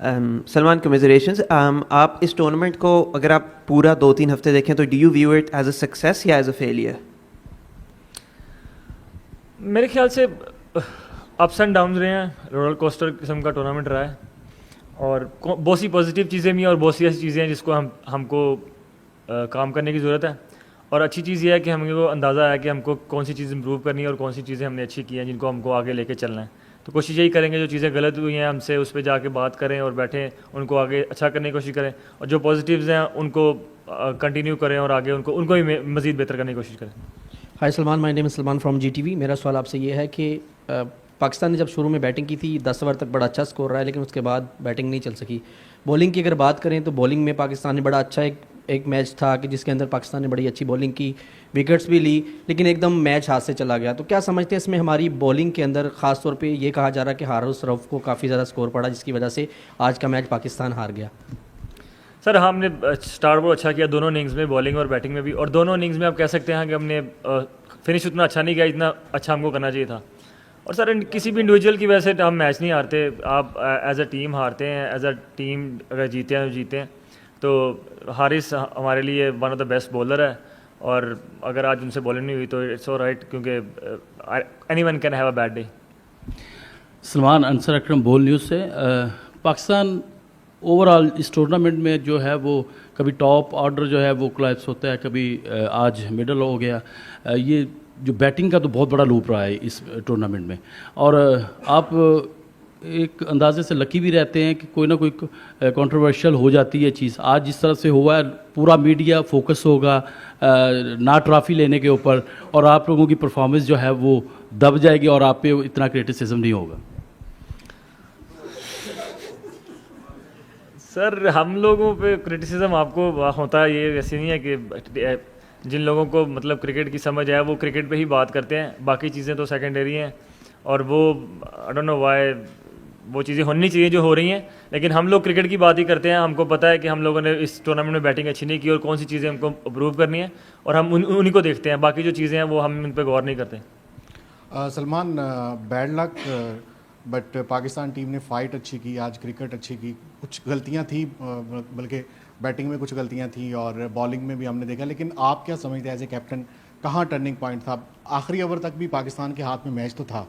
सलमान कमिजरेशंस, आप इस टूर्नामेंट को अगर आप पूरा 2-3 हफ्ते देखें तो do you view it as a success या एज अ फेलियर? मेरे ख्याल से अप्स एंड डाउन्स रहे हैं, रोलर कोस्टर किस्म का टूर्नामेंट रहा है, और बहुत सी पॉजिटिव चीज़ें भी हैं और बहुत सी ऐसी चीज़ें हैं जिसको हमको काम करने की ज़रूरत है। और अच्छी चीज़ ये है कि हमको अंदाज़ा है कि हमको कौन सी चीज़ इंप्रूव करनी है और कौन सी चीज़ें हमने अच्छी की हैं जिनको हमको आगे लेके चलना है। तो कोशिश यही करेंगे जो चीज़ें गलत हुई हैं हमसे उस पर जाके बात करें और बैठें, उनको आगे अच्छा करने की कोशिश करें, और जो पॉजिटिव्स हैं उनको कंटिन्यू करें और आगे उनको भी मज़ीद बेहतर करने की कोशिश करें। Hi Salman, my name is Salman from GTV। मेरा सवाल आपसे ये है कि पाकिस्तान ने जब शुरू में बैटिंग की थी 10 ओवर तक बड़ा अच्छा स्कोर रहा है, लेकिन उसके बाद बैटिंग नहीं चल सकी। बॉलिंग की अगर बात करें तो बॉलिंग में पाकिस्तान ने बड़ा अच्छा एक मैच था कि जिसके अंदर पाकिस्तान ने बड़ी अच्छी बॉलिंग की, विकेट्स भी ली, लेकिन एकदम मैच हाथ से चला गया। तो क्या समझते हैं इसमें हमारी बॉलिंग के अंदर ख़ास तौर पे ये कहा जा रहा है कि हारिस रऊफ को काफ़ी ज़्यादा स्कोर पड़ा जिसकी वजह से आज का मैच पाकिस्तान हार गया? सर, हमने स्टार्ट बहुत अच्छा किया दोनों इनिंग्स में, बॉलिंग और बैटिंग में भी, और दोनों इनिंग्स में आप कह सकते हैं कि हमने फिनिश उतना अच्छा नहीं किया जितना अच्छा हमको करना चाहिए था। और सर, किसी भी इंडिविजुअल की वजह से हम मैच नहीं हारते, आप एज अ टीम हारते हैं, एज अ टीम अगर जीते हैं तो जीते हैं। तो हारिस हमारे लिए one of the best bowler है, और अगर आज उनसे बॉलिंग नहीं हुई तो इट्स ऑलराइट, क्योंकि anyone can have a bad day. Salman, Ansar Akram, Bol news से। पाकिस्तान ओवरऑल इस टूर्नामेंट में जो है वो कभी टॉप ऑर्डर जो है वो कोलैप्स होता है, कभी आज मिडल हो गया। ये जो बैटिंग का तो बहुत बड़ा लूप रहा है इस टूर्नामेंट में, और आप एक अंदाजे से लकी भी रहते हैं कि कोई ना कोई कंट्रोवर्शियल हो जाती है चीज़। आज जिस तरह से हुआ है, पूरा मीडिया फोकस होगा ना ट्रॉफी लेने के ऊपर, और आप लोगों की परफॉर्मेंस जो है वो दब जाएगी और आप पे इतना क्रिटिसिज्म नहीं होगा। सर, हम लोगों पे क्रिटिसिज्म आपको होता है, ये ऐसे नहीं है कि जिन लोगों को मतलब क्रिकेट की समझ है वो क्रिकेट पे ही बात करते हैं, बाकी चीज़ें तो सेकेंडरी हैं, और वो आई डोंट नो व्हाई वो चीज़ें होनी चाहिए जो हो रही हैं, लेकिन हम लोग क्रिकेट की बात ही करते हैं। हमको पता है कि हम लोगों ने इस टूर्नामेंट में बैटिंग अच्छी नहीं की और कौन सी चीज़ें हमको इम्प्रूव करनी है, और हम उन्हीं को देखते हैं, बाकी जो चीज़ें हैं वो हम उन पर गौर नहीं करते। Salman, bad luck, but Pakistan team ने फ़ाइट अच्छी की, आज क्रिकेट अच्छी की। कुछ गलतियां थी, बल्कि बैटिंग में कुछ गलतियां थी और बॉलिंग में भी हमने देखा, लेकिन आप क्या समझते हैं एज ए कैप्टन, कहाँ टर्निंग पॉइंट था? आखिरी ओवर तक भी पाकिस्तान के हाथ में मैच तो था।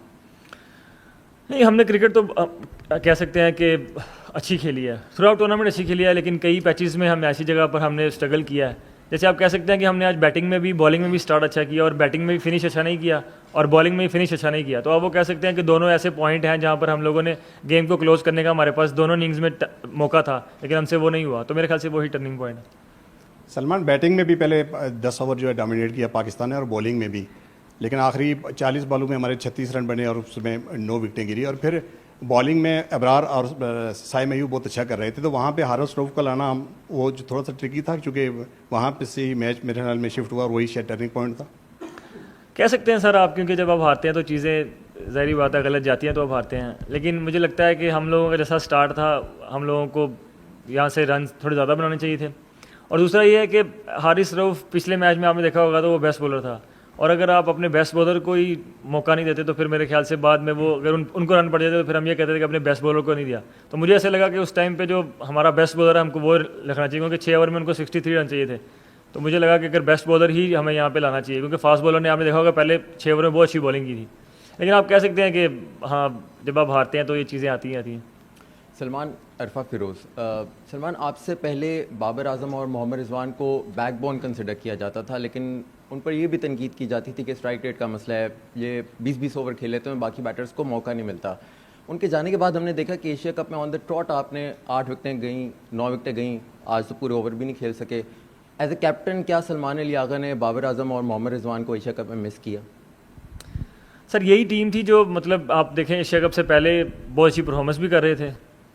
नहीं, हमने क्रिकेट तो कह सकते हैं कि अच्छी खेली है, थ्रू आउट टूर्नामेंट अच्छी खेली है, लेकिन कई पैचेस में हम ऐसी जगह पर हमने स्ट्रगल किया है। जैसे आप कह सकते हैं कि हमने आज बैटिंग में भी बॉलिंग में भी स्टार्ट अच्छा किया, और बैटिंग में भी फिनिश अच्छा नहीं किया, और बॉलिंग में भी फिनिश अच्छा नहीं किया। तो आप वो कह सकते हैं कि दोनों ऐसे पॉइंट हैं जहाँ पर हम लोगों ने गेम को क्लोज करने का हमारे पास दोनों इनिंग्स में मौका था, लेकिन हमसे वो नहीं हुआ। तो मेरे ख्याल से वही टर्निंग पॉइंट है। सलमान, बैटिंग में भी पहले 10 ओवर जो है डोमिनेट किया पाकिस्तान ने, और बॉलिंग में भी, लेकिन आखिरी 40 बॉलों में हमारे 36 रन बने और उसमें 9 विकेटें गिरी। और फिर बॉलिंग में अबरार और साइम अयूब बहुत अच्छा कर रहे थे, तो वहाँ पे हारिस रऊफ को लाना वो जो थोड़ा सा ट्रिकी था, क्योंकि वहाँ पे से ही मैच मेरे ख्याल में शिफ्ट हुआ और वही शायद टर्निंग पॉइंट था। कह सकते हैं सर आप, क्योंकि जब आप हारते हैं तो चीज़ें ज़ाहिर बात है गलत जाती हैं तो आप हारते हैं, लेकिन मुझे लगता है कि हम लोगों का जैसा स्टार्ट था, हम लोगों को यहाँ से रन थोड़े ज़्यादा बनाने चाहिए थे। और दूसरा ये है कि हारिस रऊफ पिछले मैच में आपने देखा होगा तो वो बेस्ट बॉलर था, और अगर आप अपने बेस्ट बॉलर को ही मौका नहीं देते तो फिर मेरे ख्याल से बाद में वो अगर उनको रन पड़ जाते तो फिर हम ये कहते थे कि अपने बेस्ट बॉलर को नहीं दिया। तो मुझे ऐसा लगा कि उस टाइम पे जो हमारा बेस्ट बॉलर है हमको वो रखना चाहिए, क्योंकि 6 ओवर में उनको 63 रन चाहिए थे। तो मुझे लगा कि अगर बेस्ट बॉलर ही हमें यहाँ पे लाना चाहिए, क्योंकि फास्ट बॉलर ने आपने देखा होगा पहले 6 ओवर में बहुत अच्छी बॉलिंग की थी। लेकिन आप कह सकते हैं कि हाँ, जब आप हारते हैं तो ये चीज़ें आती हैं। सलमान, अरफा फिरोज़। सलमान, आपसे पहले बाबर आजम और मोहम्मद रिजवान को बैकबोन कंसिडर किया जाता था, लेकिन उन पर यह भी तनकीद की जाती थी कि स्ट्राइक रेट का मसला है, ये 20-20 ओवर खेले तो बाकी बैटर्स को मौका नहीं मिलता। उनके जाने के बाद हमने देखा कि एशिया कप में ऑन द ट्रॉट आपने 8 विकेटें गईं, 9 विकेटें गईं, आज तो पूरे ओवर भी नहीं खेल सके। एज ए कैप्टन, क्या सलमान अली आगा ने बाबर आजम और मोहम्मद रिजवान को एशिया कप में मिस किया? सर, यही टीम थी जो मतलब आप देखें एशिया कप से पहले बहुत अच्छी परफॉर्मेंस भी कर रहे थे,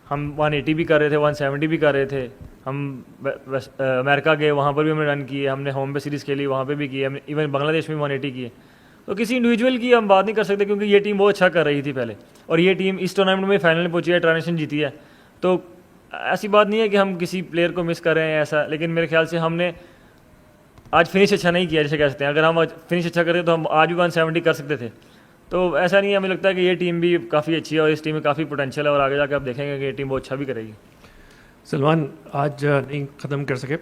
हम 180 भी कर रहे थे, 170 भी कर रहे थे। हम अमेरिका गए, वहाँ पर भी हमने रन किए, हमने होम पे सीरीज़ खेली, वहाँ पे भी किए, हमने इवन बांग्लादेश में 180 किए। तो किसी इंडिविजुअल की हम बात नहीं कर सकते, क्योंकि ये टीम बहुत अच्छा कर रही थी पहले, और ये टीम इस टूर्नामेंट में फाइनल में पहुंची है, ट्रांजिशन जीती है। तो ऐसी बात नहीं है कि हम किसी प्लेयर को मिस कर रहे हैं ऐसा, लेकिन मेरे ख्याल से हमने आज फिनिश अच्छा नहीं किया, जैसे कह सकते हैं। अगर हम आज फिनिश अच्छा करें तो हम आज भी 170 कर सकते थे। तो ऐसा नहीं है, हमें लगता है कि ये टीम भी काफ़ी अच्छी है और इस टीम में काफ़ी पोटेंशियल है और आगे जाकर आप देखेंगे कि ये टीम बहुत अच्छा भी करेगी। सलमान, आज नहीं ख़त्म कर सके,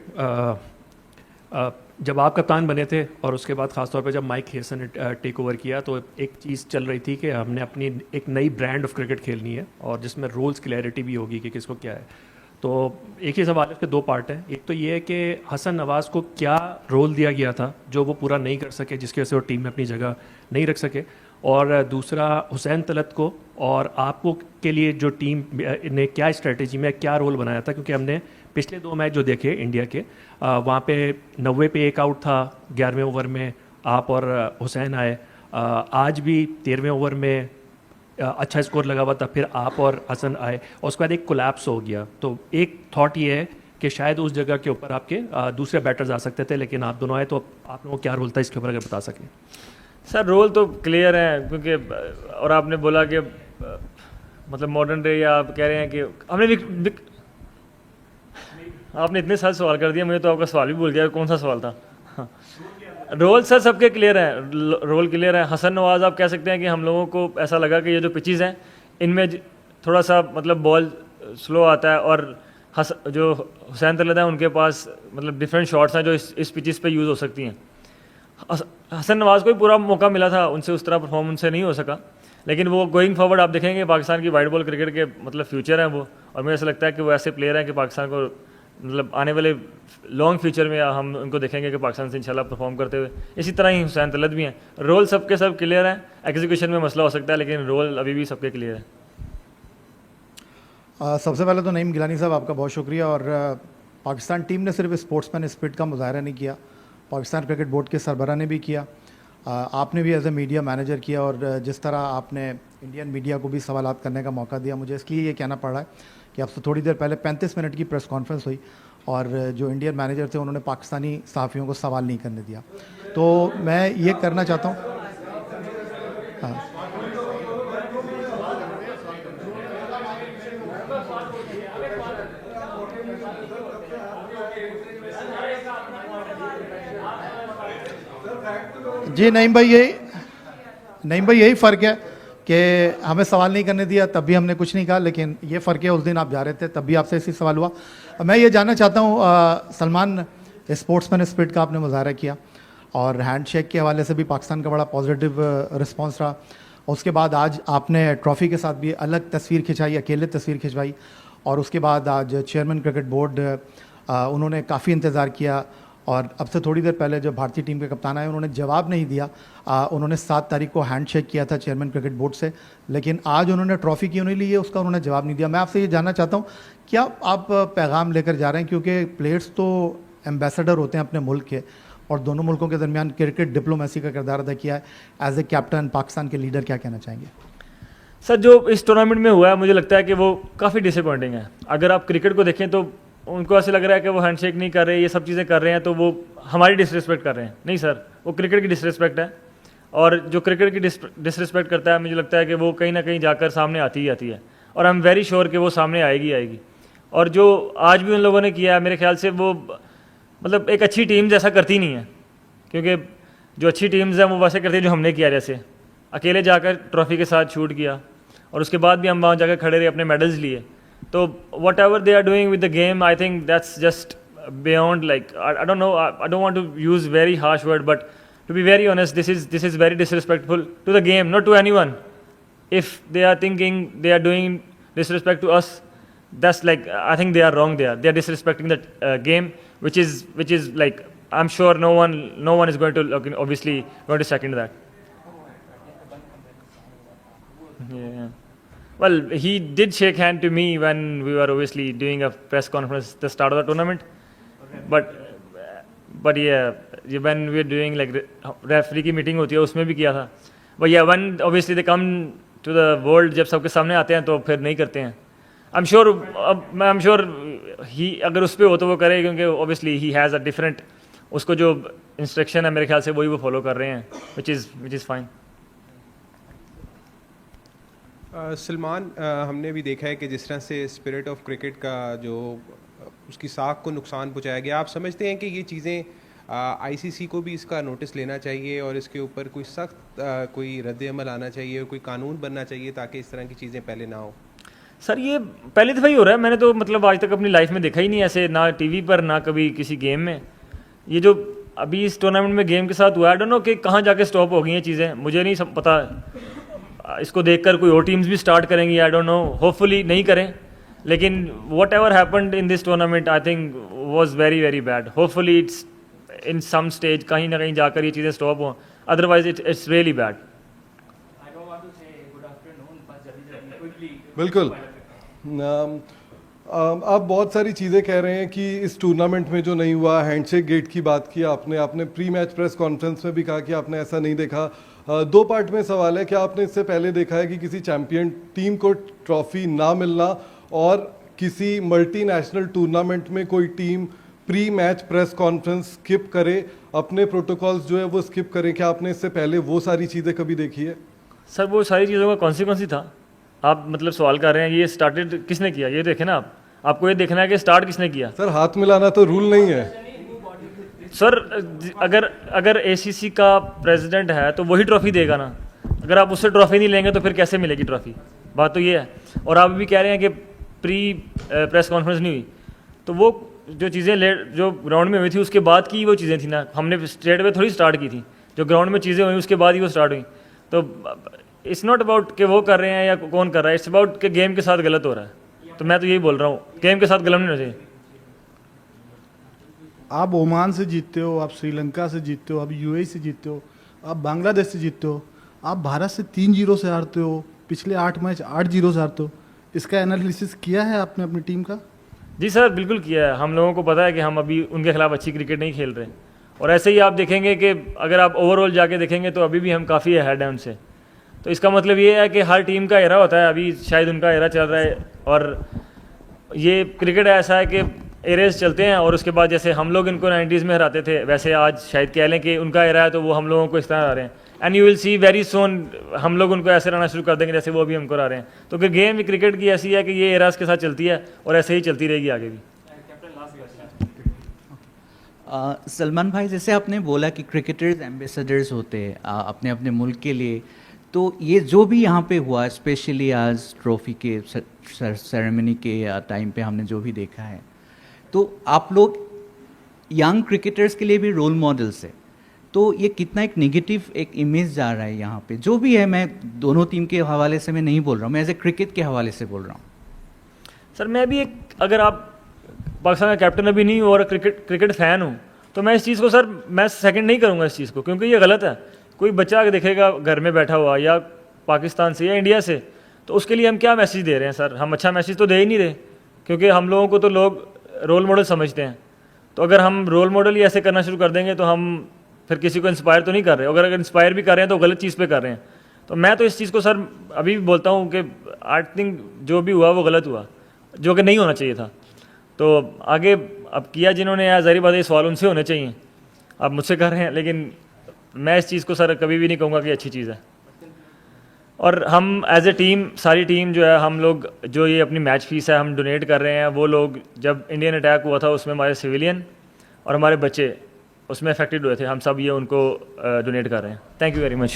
जब आप कप्तान बने थे और उसके बाद ख़ासतौर पे जब माइक हेसन ने टेक ओवर किया तो एक चीज़ चल रही थी कि हमने अपनी एक नई ब्रांड ऑफ क्रिकेट खेलनी है और जिसमें रोल्स क्लैरिटी भी होगी कि किसको क्या है। तो एक ही सवाल है, इसके दो पार्ट हैं। एक तो ये है कि हसन नवाज़ को क्या रोल दिया गया था जो वो पूरा नहीं कर सके, जिसकी वजह से वो टीम में अपनी जगह नहीं रख सके, और दूसरा हुसैन तलत को और आपको के लिए जो टीम ने क्या स्ट्रेटजी में क्या रोल बनाया था, क्योंकि हमने पिछले 2 मैच जो देखे इंडिया के, वहाँ पे 90 पे एक आउट था 11वें ओवर में, आप और हुसैन आए। आज भी 13वें ओवर में अच्छा स्कोर लगा हुआ था, फिर आप और हसन आए और उसके बाद एक कोलैप्स हो गया। तो एक थॉट ये है कि शायद उस जगह के ऊपर आपके दूसरे बैटर्स आ सकते थे, लेकिन आप दोनों आए, तो आप लोगों को क्या रोल था इसके ऊपर अगर बता सकें। सर रोल तो क्लियर है, क्योंकि और आपने बोला कि मतलब मॉडर्न डे, या आप कह रहे हैं कि हमने आपने इतने सारे सवाल कर दिया, मुझे तो आपका सवाल भी भूल गया कौन सा सवाल था। हाँ। रोल सर सबके क्लियर हैं, रोल क्लियर है। हसन नवाज़ आप कह सकते हैं कि हम लोगों को ऐसा लगा कि ये जो पिचेस हैं इनमें थोड़ा सा मतलब बॉल स्लो आता है, और जो हुसैन तलत है उनके पास मतलब डिफरेंट शॉट्स हैं जो इस पिचेस पे यूज़ हो सकती हैं। हसन नवाज़ को भी पूरा मौका मिला था, उनसे उस तरह परफॉर्म उनसे नहीं हो सका, लेकिन वो गोइंग फॉरवर्ड आप देखेंगे पाकिस्तान की वाइट बॉल क्रिकेट के मतलब फ्यूचर हैं वो, और मुझे ऐसा लगता है कि वो ऐसे प्लेयर हैं कि पाकिस्तान को मतलब आने वाले लॉन्ग फ्यूचर में हम उनको देखेंगे कि पाकिस्तान से इंशाल्लाह परफॉर्म करते हुए। इसी तरह ही हुसैन तलत भी हैं। रोल सबके सब क्लियर हैं, एग्जीक्यूशन में मसला हो सकता है, लेकिन रोल अभी भी सबके क्लियर है। सबसे पहले तो नईम गिलानी साहब आपका बहुत शुक्रिया। और पाकिस्तान टीम ने सिर्फ स्पोर्ट्समैन स्पिरिट का मुजाहरा नहीं किया, पाकिस्तान क्रिकेट बोर्ड के सरबरा ने भी किया, आपने भी एज ए मीडिया मैनेजर किया, और जिस तरह आपने इंडियन मीडिया को भी सवालात करने का मौका दिया। मुझे इसलिए ये कहना पड़ रहा है कि आपसे थोड़ी देर पहले 35 मिनट की प्रेस कॉन्फ्रेंस हुई और जो इंडियन मैनेजर थे उन्होंने पाकिस्तानी सहाफ़ियों को सवाल नहीं करने दिया। तो मैं ये करना चाहता हूँ, हाँ, जी नईम भाई यही फ़र्क है कि हमें सवाल नहीं करने दिया, तब भी हमने कुछ नहीं कहा, लेकिन ये फ़र्क है उस दिन आप जा रहे थे तब भी आपसे ऐसी सवाल हुआ। मैं ये जानना चाहता हूँ सलमान, स्पोर्ट्समैन स्पिरिट का आपने मुजाहरा किया और हैंडशेक के हवाले से भी पाकिस्तान का बड़ा पॉजिटिव रिस्पॉन्स रहा। उसके बाद आज आपने ट्रॉफ़ी के साथ भी अलग तस्वीर खिंचाई, अकेले तस्वीर खिंचवाई, और उसके बाद आज चेयरमैन क्रिकेट बोर्ड उन्होंने काफ़ी इंतज़ार किया, और अब से थोड़ी देर पहले जब भारतीय टीम के कप्तान आए उन्होंने जवाब नहीं दिया। उन्होंने 7 तारीख को हैंडशेक किया था चेयरमैन क्रिकेट बोर्ड से, लेकिन आज उन्होंने ट्रॉफ़ी क्यों नहीं ली है उसका उन्होंने जवाब नहीं दिया। मैं आपसे ये जानना चाहता हूँ, क्या आप पैगाम लेकर जा रहे हैं, क्योंकि प्लेयर्स तो एम्बेसडर होते हैं अपने मुल्क के, और दोनों मुल्कों के दरमियान क्रिकेट डिप्लोमेसी का किरदार अदा किया है। एज ए कैप्टन, पाकिस्तान के लीडर, क्या कहना चाहेंगे? सर जो इस टूर्नामेंट में हुआ है मुझे लगता है कि वो काफ़ी डिसअपॉइंटिंग है। अगर आप क्रिकेट को देखें तो उनको ऐसे लग रहा है कि वो हैंडशेक नहीं कर रहे, ये सब चीज़ें कर रहे हैं तो वो हमारी डिसरिस्पेक्ट कर रहे हैं। नहीं सर, वो क्रिकेट की डिसरिस्पेक्ट है, और जो क्रिकेट की डिसरिस्पेक्ट करता है मुझे लगता है कि वो कहीं ना कहीं जाकर सामने आती ही आती है, और आई एम वेरी श्योर कि वो सामने आएगी। और जो आज भी उन लोगों ने किया है मेरे ख्याल से वो मतलब एक अच्छी टीम जैसा करती नहीं है, क्योंकि जो अच्छी टीम्स हैं वो वैसे करती है जो हमने किया, जैसे अकेले जाकर ट्रॉफ़ी के साथ शूट किया और उसके बाद भी हम वहाँ जाकर खड़े रहे, अपने मेडल्स लिए। तो whatever they are doing with the game, I think that's just beyond, like I don't know, I don't want to use very harsh word, but to be very honest this is very disrespectful to the game, not to anyone. If they are thinking they are doing disrespect to us, that's like, I think they are wrong there. They are disrespecting the game, which is like, I'm sure no one is going to obviously going to second that. Yeah. Well, he did shake hand to me when we were obviously doing a press conference at the start of the tournament. But yeah, when we were doing like referee की meeting होती है उसमें भी किया था. But yeah, when obviously they come to the world, जब सबके सामने आते हैं तो फिर नहीं करते हैं. I'm sure he अगर उस पे हो तो वो करे, क्योंकि obviously he has a different, उसको जो instruction है मेरे ख्याल से वही वो follow कर रहे हैं, which is fine. सलमान, हमने भी देखा है कि जिस तरह से स्पिरिट ऑफ क्रिकेट का जो उसकी साख को नुकसान पहुंचाया गया, आप समझते हैं कि ये चीज़ें आईसीसी को भी इसका नोटिस लेना चाहिए और इसके ऊपर कोई सख्त कोई रद्द-ए-अमल आना चाहिए, कोई कानून बनना चाहिए ताकि इस तरह की चीज़ें पहले ना हो। सर ये पहली दफ़ा ही हो रहा है, मैंने तो मतलब आज तक अपनी लाइफ में देखा ही नहीं ऐसे, ना टीवी पर ना कभी किसी गेम में। ये जो अभी इस टूर्नामेंट में गेम के साथ हुआ, आई डोंट नो कि कहाँ जाके स्टॉप हो गई हैं चीज़ें, मुझे नहीं पता। इसको देखकर कोई और टीम्स भी स्टार्ट करेंगी, आई डोंट नो, होपफुली नहीं करें, लेकिन whatever happened in this tournament I think was very very bad. Hopefully it's in some stage कहीं ना कहीं जाकर ये चीज़ें स्टॉप हों, अदरवाइज इट्स रियली बैड। बिल्कुल। आप बहुत सारी चीज़ें कह रहे हैं कि इस टूर्नामेंट में जो नहीं हुआ, हैंडशेक गेट की बात की आपने प्री मैच प्रेस कॉन्फ्रेंस में भी कहा कि आपने ऐसा नहीं देखा। दो पार्ट में सवाल है, क्या आपने इससे पहले देखा है कि किसी चैंपियन टीम को ट्रॉफी ना मिलना और किसी मल्टीनेशनल टूर्नामेंट में कोई team pre match press conference skip करे, अपने प्रोटोकॉल्स जो है वो स्किप करें? क्या आपने इससे पहले वो सारी चीज़ें कभी देखी है? सर वो सारी चीज़ों का कौन सी था आप मतलब सवाल कर रहे हैं? ये स्टार्टेड किसने किया ये देखें ना, आपको ये देखना है कि स्टार्ट किसने किया। सर हाथ मिलाना तो रूल नहीं है। सर अगर एसीसी का प्रेसिडेंट है तो वही ट्रॉफी देगा ना, अगर आप उससे ट्रॉफी नहीं लेंगे तो फिर कैसे मिलेगी ट्रॉफी? बात तो ये है। और आप भी कह रहे हैं कि प्री प्रेस कॉन्फ्रेंस नहीं हुई, तो वो जो चीज़ें जो ग्राउंड में हुई थी उसके बाद की वो चीज़ें थी ना, हमने स्ट्रेट वे थोड़ी स्टार्ट की थी, जो ग्राउंड में चीज़ें हुई उसके बाद ही वो स्टार्ट हुई। तो इट्स नॉट अबाउट कि वो कर रहे हैं या कौन कर रहा है, इट्स अबाउट कि गेम के साथ गलत हो रहा है। तो मैं तो यही बोल रहा हूँ, गेम के साथ गलत नहीं होना चाहिए। आप ओमान से जीतते हो, आप श्रीलंका से जीतते हो, आप यूएई से जीतते हो, आप बांग्लादेश से जीतते हो, आप भारत से 3-0 से हारते हो, पिछले 8 मैच 8-0 से हारते हो। इसका एनालिसिस किया है आपने अपनी टीम का? जी सर बिल्कुल किया है। हम लोगों को पता है कि हम अभी उनके खिलाफ अच्छी क्रिकेट नहीं खेल रहे, और ऐसे ही आप देखेंगे कि अगर आप ओवरऑल जाके देखेंगे तो अभी भी हम काफ़ी अहेड हैं उनसे। तो इसका मतलब ये है कि हर टीम का एरा होता है, अभी शायद उनका एरा चल रहा है, और ये क्रिकेट ऐसा है कि एरेज चलते हैं और उसके बाद जैसे हम लोग इनको 90s में हराते थे, वैसे आज शायद कह लें कि उनका एरा है तो वो हम लोगों को इस तरह हरा रहे हैं। And you will see very soon हम लोग उनको ऐसे रहना शुरू कर देंगे जैसे वो भी हमको हरा रहे हैं। तो कि गेम क्रिकेट की ऐसी है कि ये एराज के साथ चलती है और ऐसे ही चलती रहेगी आगे भी। सलमान भाई, जैसे आपने बोला कि क्रिकेटर्स एम्बेसडर्स होते हैं अपने अपने मुल्क के लिए, तो ये जो भी यहाँ पे हुआ, स्पेशली आज ट्रॉफी के सेरेमनी के टाइम पे हमने जो भी देखा है, तो आप लोग यंग क्रिकेटर्स के लिए भी रोल मॉडल्स है, तो ये कितना एक नेगेटिव एक इमेज जा रहा है यहाँ पे? जो भी है, मैं दोनों टीम के हवाले से मैं नहीं बोल रहा हूँ, मैं एज ए क्रिकेट के हवाले से बोल रहा हूँ। सर मैं भी अगर आप पाकिस्तान का कैप्टन अभी नहीं हूँ और क्रिकेट फ़ैन हूँ, तो मैं इस चीज़ को सर मैं सेकंड नहीं करूँगा इस चीज़ को, क्योंकि ये गलत है। कोई बच्चा अगर देखेगा घर में बैठा हुआ या पाकिस्तान से या इंडिया से, तो उसके लिए हम क्या मैसेज दे रहे हैं सर? हम अच्छा मैसेज तो दे ही नहीं रहे, क्योंकि हम लोगों को तो लोग रोल मॉडल समझते हैं। तो अगर हम रोल मॉडल ही ऐसे करना शुरू कर देंगे तो हम फिर किसी को इंस्पायर तो नहीं कर रहे, अगर इंस्पायर भी कर रहे हैं तो गलत चीज़ पे कर रहे हैं। तो मैं तो इस चीज़ को सर अभी भी बोलता हूँ कि आई थिंक जो भी हुआ वो गलत हुआ, जो कि नहीं होना चाहिए था। तो आगे अब किया जिन्होंने, यार ज़ाहिर बात है सवाल उनसे होने चाहिए, आप मुझसे कर रहे हैं, लेकिन मैं इस चीज़ को सर कभी भी नहीं कहूँगा कि अच्छी चीज़ है। और हम एज ए टीम, सारी टीम जो है, हम लोग जो ये अपनी मैच फीस है हम डोनेट कर रहे हैं, वो लोग जब इंडियन अटैक हुआ था उसमें हमारे सिविलियन और हमारे बच्चे उसमें अफेक्टेड हुए थे, हम सब ये उनको डोनेट कर रहे हैं। Thank you very much.